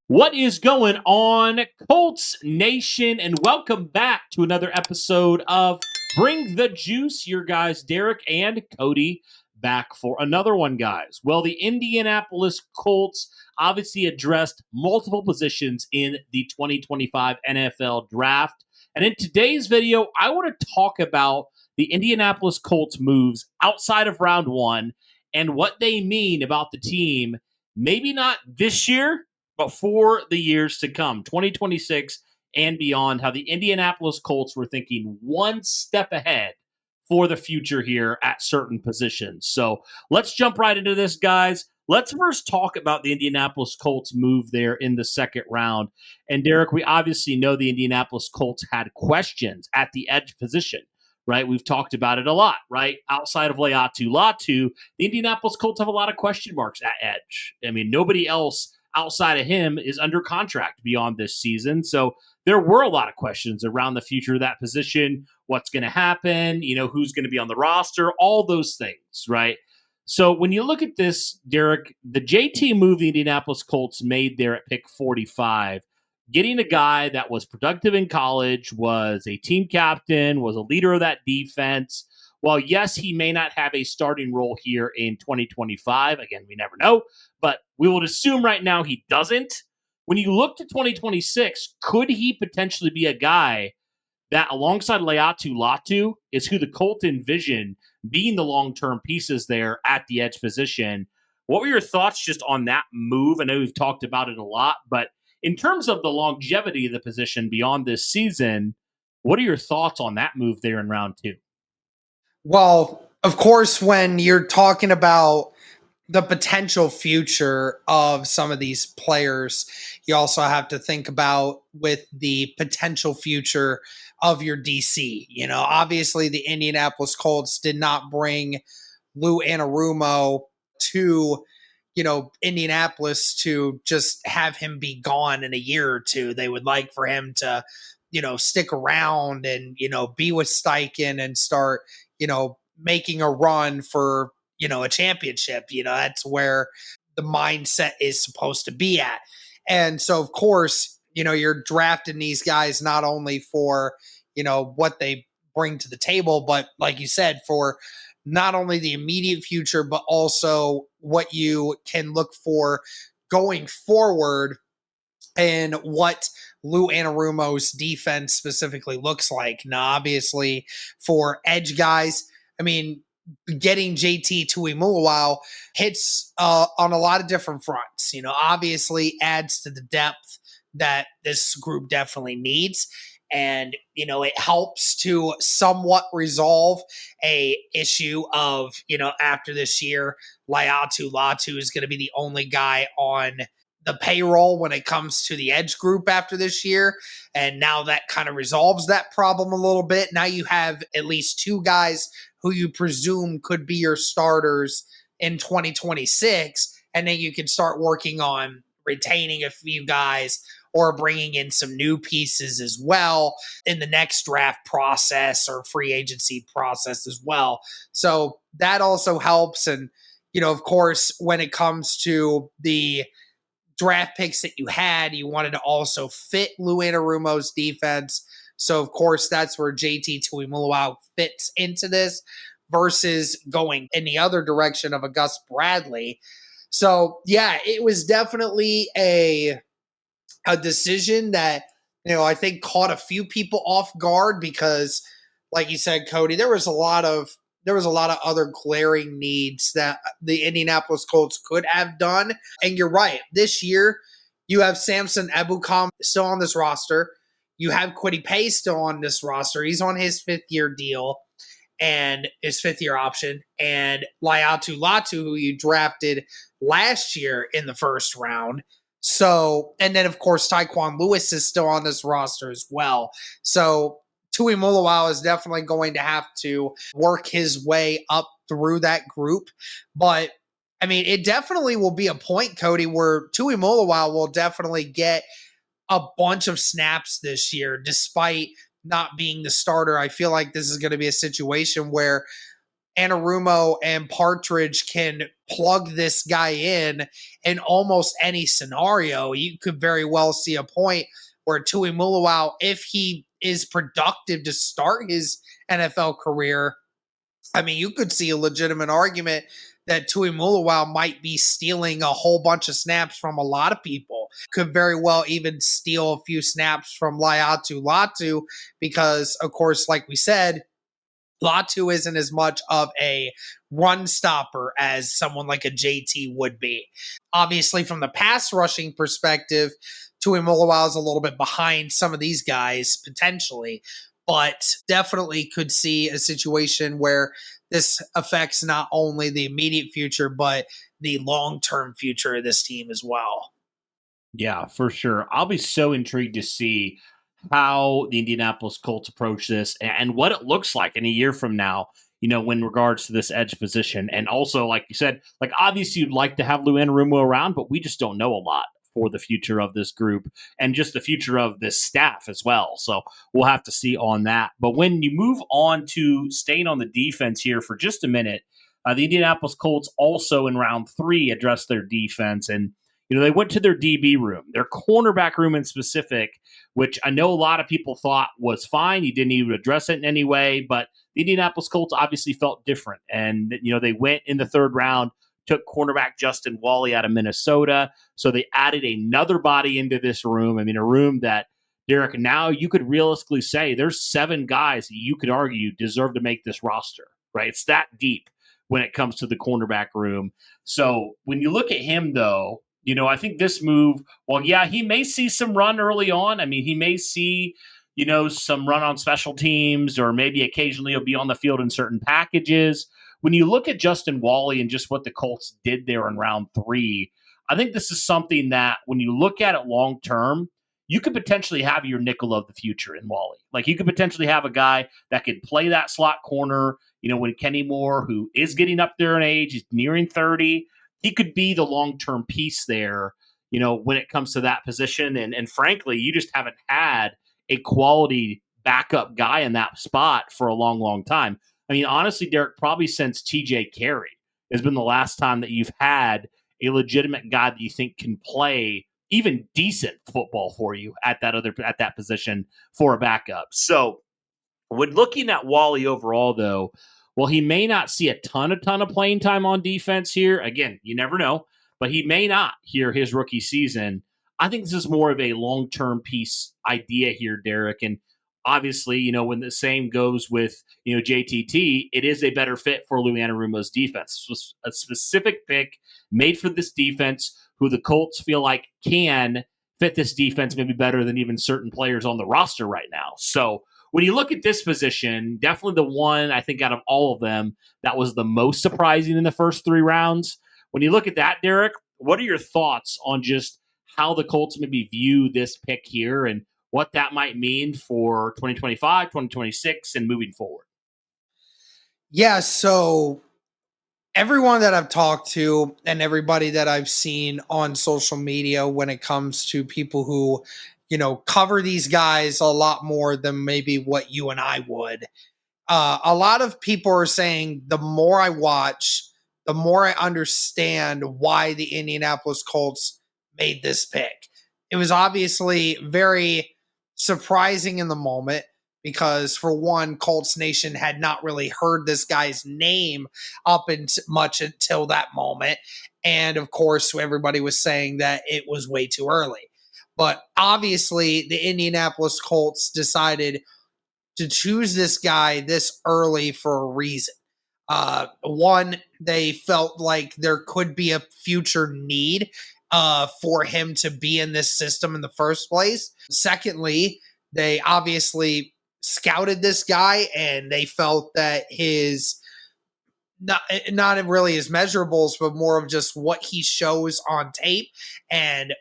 What is going on, Colts Nation? And welcome back to another episode of Bring the Juice. Your guys, Derek and Cody, back for another one, guys. Well, the Indianapolis Colts obviously addressed multiple positions in the 2025 NFL Draft. And in today's video, I want to talk about the Indianapolis Colts moves outside of round one and what they mean about the team, maybe not this year, but for the years to come, 2026 and beyond, how the Indianapolis Colts were thinking one step ahead for the future here at certain positions. So let's jump right into this, guys. Let's first talk about the Indianapolis Colts move there in the second round. And Derek, we obviously know the Indianapolis Colts had questions at the edge position, right? We've talked about it a lot, right? Outside of Latu, the Indianapolis Colts have a lot of question marks at edge. I mean, nobody else outside of him is under contract beyond this season. So there were a lot of questions around the future of that position, what's going to happen, who's going to be on the roster, all those things, right? So when you look at this, Derek, the JT move the Indianapolis Colts made there at pick 45, getting a guy that was productive in college, was a team captain, was a leader of that defense. While, yes, he may not have a starting role here in 2025, again, we never know, but we would assume right now he doesn't. When you look to 2026, could he potentially be a guy that, alongside Latu, is who the Colts envision being the long-term pieces there at the edge position? What were your thoughts just on that move? I know we've talked about it a lot, but in terms of the longevity of the position beyond this season, what are your thoughts on that move there in round two? Well, of course, when you're talking about the potential future of some of these players, you also have to think about with the potential future of your DC. Obviously the Indianapolis Colts did not bring Lou Anarumo to, Indianapolis to just have him be gone in a year or two. They would like for him to, stick around and, be with Steichen and start, making a run for, a championship. That's where the mindset is supposed to be at. And so, of course, you're drafting these guys not only for, what they bring to the table, but like you said, for not only the immediate future, but also what you can look for going forward and what Lou Anarumo's defense specifically looks like. Now, obviously, for edge guys, I mean, getting JT Tuimoloau hits on a lot of different fronts. Obviously adds to the depth that this group definitely needs. And, it helps to somewhat resolve a issue of, after this year, Latu is going to be the only guy on the payroll when it comes to the edge group after this year. And now that kind of resolves that problem a little bit. Now you have at least two guys who you presume could be your starters in 2026. And then you can start working on retaining a few guys or bringing in some new pieces as well in the next draft process or free agency process as well. So that also helps. And, of course, when it comes to the draft picks that you had, you wanted to also fit Lou Anarumo's defense. So, of course, that's where JT Tuimoloau fits into this versus going in the other direction of a Gus Bradley. So, yeah, it was definitely a decision that, I think caught a few people off guard because, like you said, Cody, there was a lot of other glaring needs that the Indianapolis Colts could have done. And you're right. This year, you have Samson Ebukam still on this roster. You have Kwity Paye still on this roster. He's on his fifth-year deal and his fifth-year option. And Latu, who you drafted last year in the first round. So, and then, of course, Tyquan Lewis is still on this roster as well. So, Tuimoloau is definitely going to have to work his way up through that group. But, I mean, it definitely will be a point, Cody, where Tuimoloau will definitely get a bunch of snaps this year, despite not being the starter. I feel like this is going to be a situation where Anarumo and Partridge can plug this guy in almost any scenario. You could very well see a point where Tui Muluau, if he is productive to start his NFL career, I mean, you could see a legitimate argument that Tui Muluau might be stealing a whole bunch of snaps from a lot of people. Could very well even steal a few snaps from Laiatu Latu because, of course, like we said, Latu isn't as much of a run stopper as someone like a JT would be. Obviously, from the pass rushing perspective, Tui Muluau is a little bit behind some of these guys potentially, but definitely could see a situation where this affects not only the immediate future, but the long-term future of this team as well. Yeah, for sure. I'll be so intrigued to see how the Indianapolis Colts approach this and what it looks like in a year from now, in regards to this edge position. And also, like you said, like obviously you'd like to have Lou Anarumo around, but we just don't know a lot for the future of this group and just the future of this staff as well. So we'll have to see on that. But when you move on to staying on the defense here for just a minute, the Indianapolis Colts also in round 3 addressed their defense, and they went to their DB room, their cornerback room in specific, which I know a lot of people thought was fine. You didn't even address it in any way, but the Indianapolis Colts obviously felt different. And, they went in the 3rd round, took cornerback Justin Wally out of Minnesota. So they added another body into this room. I mean, a room that, Derek, now you could realistically say there's 7 guys that you could argue deserve to make this roster, right? It's that deep when it comes to the cornerback room. So when you look at him, though, I think this move, well, yeah, he may see some run early on. I mean, he may see, some run on special teams, or maybe occasionally he'll be on the field in certain packages. When you look at Justin Wally and just what the Colts did there in round 3, I think this is something that when you look at it long term, you could potentially have your nickel of the future in Wally. Like you could potentially have a guy that could play that slot corner, when Kenny Moore, who is getting up there in age, he's nearing 30, he could be the long-term piece there, when it comes to that position. And frankly, you just haven't had a quality backup guy in that spot for a long, long time. I mean, honestly, Derek, probably since TJ Carey has been the last time that you've had a legitimate guy that you think can play even decent football for you at that position for a backup. So when looking at Wally overall, though, well, he may not see a ton of playing time on defense here. Again, you never know, but he may not here his rookie season. I think this is more of a long-term piece idea here, Derek. And obviously, when the same goes with, JTT, it is a better fit for Lou Anarumo's defense. This was a specific pick made for this defense who the Colts feel like can fit this defense maybe better than even certain players on the roster right now. So when you look at this position, definitely the one I think out of all of them that was the most surprising in the first 3 rounds. When you look at that, Derek, what are your thoughts on just how the Colts maybe view this pick here and what that might mean for 2025, 2026, and moving forward? Yeah, so everyone that I've talked to and everybody that I've seen on social media when it comes to people who, cover these guys a lot more than maybe what you and I would. A lot of people are saying the more I watch, the more I understand why the Indianapolis Colts made this pick. It was obviously very surprising in the moment because, for one, Colts Nation had not really heard this guy's name up much until that moment. And of course, everybody was saying that it was way too early. But obviously, the Indianapolis Colts decided to choose this guy this early for a reason. One, they felt like there could be a future need for him to be in this system in the first place. Secondly, they obviously scouted this guy and they felt that his not really his measurables, but more of just what he shows on tape and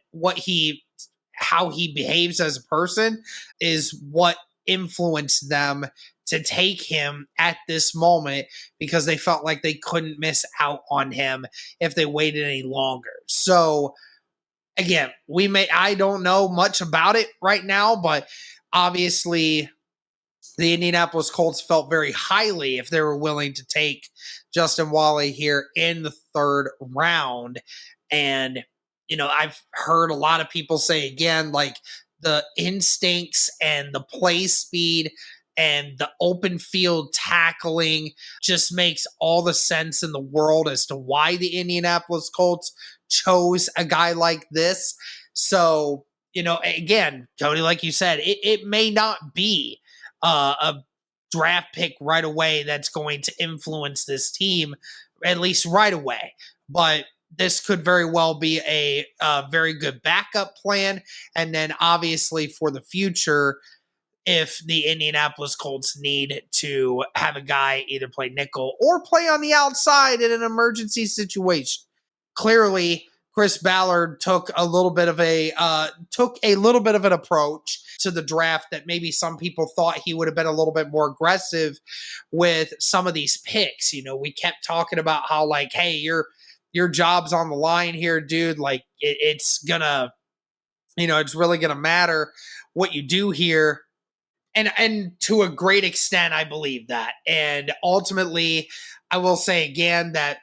how he behaves as a person is what influenced them to take him at this moment because they felt like they couldn't miss out on him if they waited any longer. So again, I don't know much about it right now, but obviously the Indianapolis Colts felt very highly if they were willing to take Justin Wally here in the third round. And, I've heard a lot of people say again, like the instincts and the play speed and the open field tackling just makes all the sense in the world as to why the Indianapolis Colts chose a guy like this. So, again, Cody, like you said, it may not be a draft pick right away that's going to influence this team, at least right away. But this could very well be a very good backup plan. And then obviously for the future, if the Indianapolis Colts need to have a guy either play nickel or play on the outside in an emergency situation. Clearly, Chris Ballard took a little bit of an approach to the draft that maybe some people thought he would have been a little bit more aggressive with some of these picks. We kept talking about how like, hey, your job's on the line here, dude. Like it's gonna, it's really gonna matter what you do here. And to a great extent, I believe that. And ultimately, I will say again that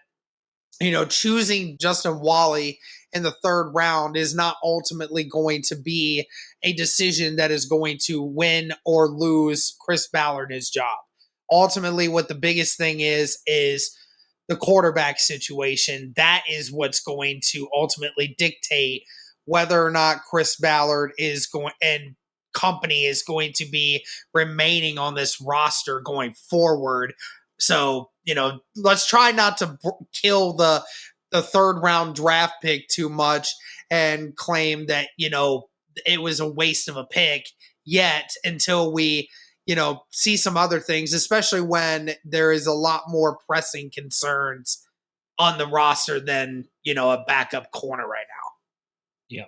choosing Justin Wally in the third round is not ultimately going to be a decision that is going to win or lose Chris Ballard his job. Ultimately, what the biggest thing is the quarterback situation. That is what's going to ultimately dictate whether or not Chris Ballard is going and company is going to be remaining on this roster going forward. So, let's try not to kill the third round draft pick too much and claim that, it was a waste of a pick yet until we, see some other things, especially when there is a lot more pressing concerns on the roster than, a backup corner right now. Yeah.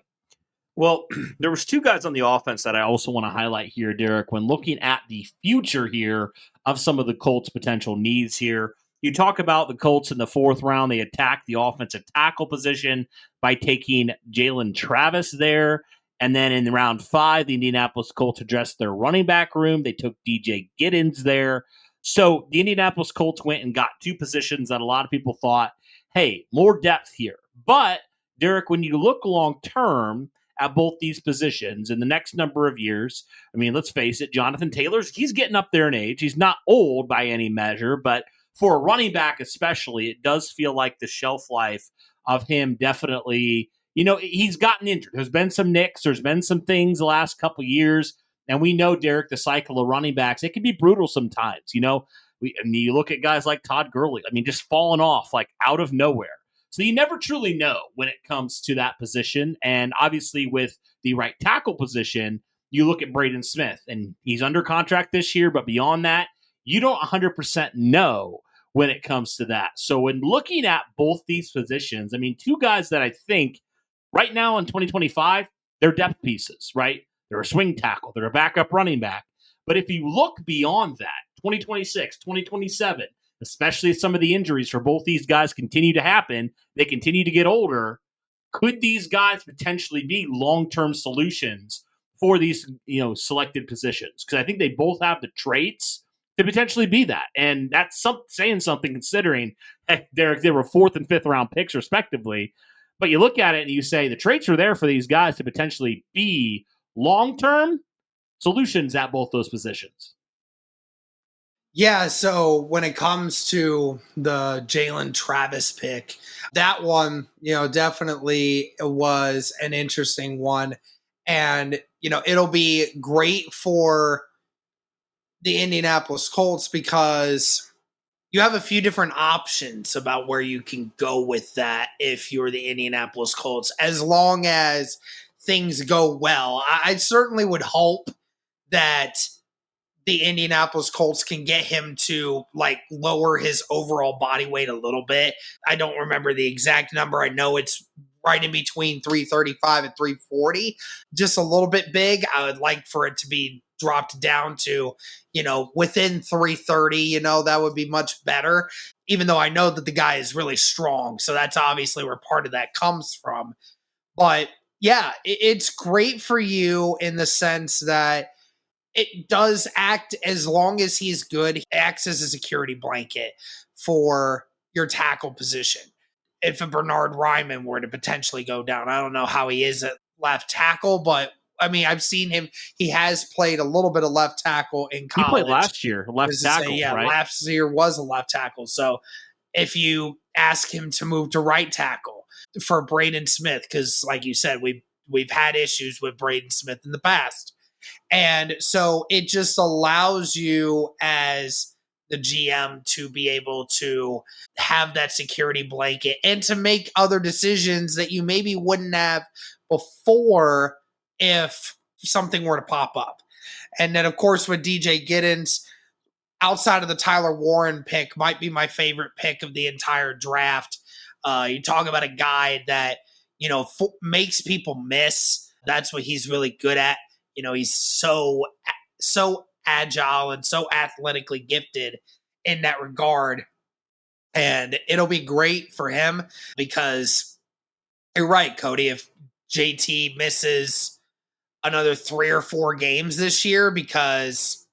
Well, there was two guys on the offense that I also want to highlight here, Derek, when looking at the future here of some of the Colts' potential needs here. You talk about the Colts in the fourth round. They attacked the offensive tackle position by taking Jalen Travis there. And then in round 5, the Indianapolis Colts addressed their running back room. They took DJ Giddens there. So the Indianapolis Colts went and got two positions that a lot of people thought, hey, more depth here. But, Derek, when you look long-term at both these positions in the next number of years, I mean, let's face it, Jonathan Taylor's, he's getting up there in age. He's not old by any measure, but for a running back especially, it does feel like the shelf life of him definitely, he's gotten injured. There's been some nicks. There's been some things the last couple of years. And we know, Derek, the cycle of running backs, it can be brutal sometimes. You look at guys like Todd Gurley, just falling off like out of nowhere. So you never truly know when it comes to that position. And obviously with the right tackle position, you look at Braden Smith, and he's under contract this year. But beyond that, you don't 100% know when it comes to that. So when looking at both these positions, two guys that I think right now in 2025, they're depth pieces, right? They're a swing tackle. They're a backup running back. But if you look beyond that, 2026, 2027, especially if some of the injuries for both these guys continue to happen, they continue to get older, could these guys potentially be long-term solutions for these, selected positions? Because I think they both have the traits to potentially be that. And that's saying something considering, heck, Derek, they were 4th and 5th round picks respectively. But you look at it and you say the traits are there for these guys to potentially be long-term solutions at both those positions. Yeah, so when it comes to the Jalen Travis pick, that one, definitely was an interesting one. And, it'll be great for the Indianapolis Colts because you have a few different options about where you can go with that if you're the Indianapolis Colts, as long as things go well. I certainly would hope that the Indianapolis Colts can get him to lower his overall body weight a little bit. I don't remember the exact number. I know it's right in between 335 and 340, just a little bit big. I would like for it to be dropped down to, within 330, that would be much better, even though I know that the guy is really strong. So that's obviously where part of that comes from. But yeah, it's great for you in the sense that it does act, as long as he's good, it acts as a security blanket for your tackle position. If a Bernard Ryman were to potentially go down, I don't know how he is at left tackle, but I mean, I've seen him. He has played a little bit of left tackle in He played college. last year, left As to say, tackle, yeah, right? last year was a left tackle. So if you ask him to move to right tackle for Braden Smith, because like you said, we've had issues with Braden Smith in the past. And so it just allows you as the GM to be able to have that security blanket and to make other decisions that you maybe wouldn't have before if something were to pop up. And then, of course, with DJ Giddens, outside of the Tyler Warren pick, might be my favorite pick of the entire draft. You talk about a guy that, makes people miss. That's what he's really good at. He's so agile and so athletically gifted in that regard. And it'll be great for him because you're right, Cody. If JT misses another 3 or 4 games this year because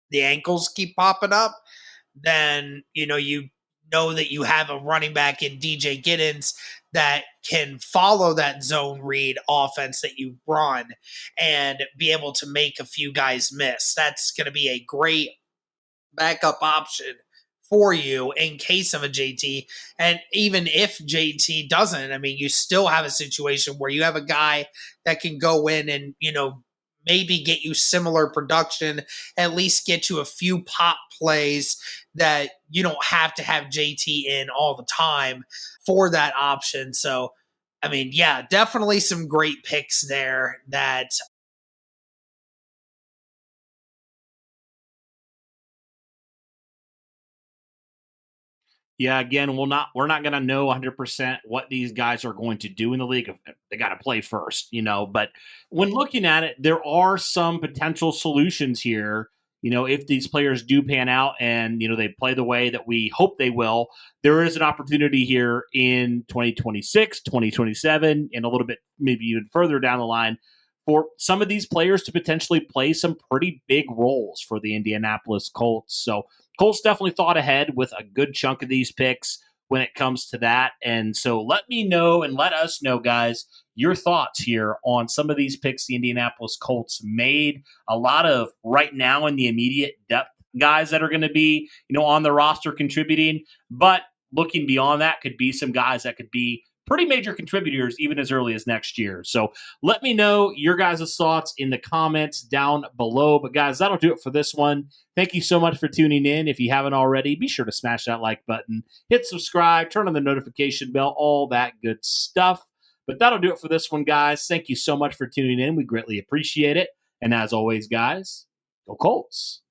the ankles keep popping up, then you know that you have a running back in DJ Giddens that can follow that zone read offense that you run and be able to make a few guys miss. That's going to be a great backup option for you in case of a JT. And even if JT doesn't, I mean, you still have a situation where you have a guy that can go in and, maybe get you similar production, at least get you a few pop plays that you don't have to have JT in all the time for that option. So, I mean, yeah, definitely some great picks there that Yeah, again, we're not going to know 100% what these guys are going to do in the league. They got to play first, but when looking at it, there are some potential solutions here. If these players do pan out and, they play the way that we hope they will, there is an opportunity here in 2026, 2027, and a little bit maybe even further down the line for some of these players to potentially play some pretty big roles for the Indianapolis Colts. So Colts definitely thought ahead with a good chunk of these picks when it comes to that. And so let me know and let us know, guys, your thoughts here on some of these picks the Indianapolis Colts made. A lot of right now in the immediate depth guys that are going to be, on the roster contributing. But looking beyond that could be some guys that could be pretty major contributors even as early as next year. So let me know your guys' thoughts in the comments down below. But guys, that'll do it for this one. Thank you so much for tuning in. If you haven't already, be sure to smash that like button, hit subscribe, turn on the notification bell, all that good stuff. But that'll do it for this one, guys. Thank you so much for tuning in. We greatly appreciate it. And as always, guys, go Colts.